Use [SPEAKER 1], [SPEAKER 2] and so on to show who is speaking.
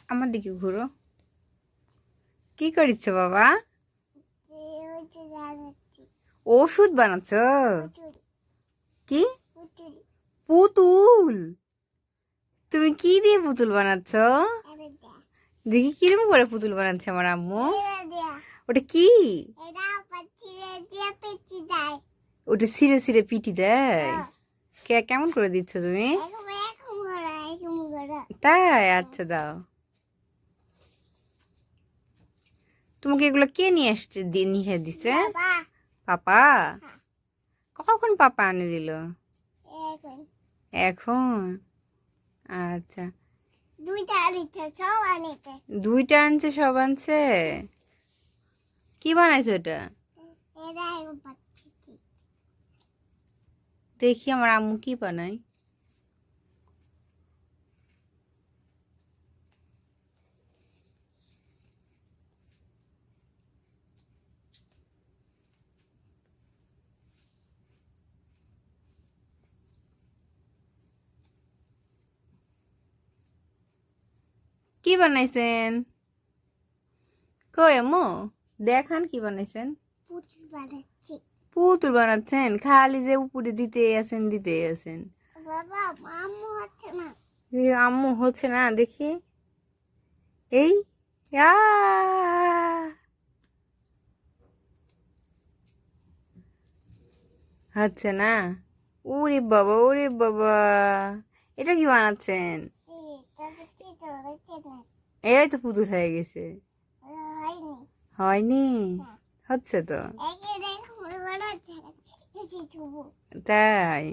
[SPEAKER 1] আমার দিকে ঘুরো। কি করিচ্ছ বাবা? ওষুধ বানাচ্ছ? কি পুতুল? তুমি কি দিয়ে পুতুল বানাচ্ছ? দেখি কিরকম করে পুতুল বানাচ্ছে আমার আম্মু। ওটা কি? ওটা সিরে সিরে পিটি দেয়? কেমন করে দিচ্ছ তুমি? তাই, আচ্ছা দাও। তোমাকে এগুলো কে নিয়ে আসছে, নিয়ে দিছে? পাপা? কখন পাপা আনে দিল? এখন? আচ্ছা। দুইটা আনছে, সব আনছে। কি বানাইছো এটা? দেখি আমার আম্মু কি বানায়। কি বানাইছেন? কই আম্মু দেখান কি বানাইছেন। পুতুল বানাচ্ছেন? খালি যে উপরে দিতে আছেন দিতে আছেন। আম্মু হচ্ছে না, দেখি। এই হচ্ছে না। ওরে বাবা, ওরে বাবা, এটা কি বানাচ্ছেন? এরাই তো পুতুল হয়ে গেছে। হয়নি? হচ্ছে তো। তাই?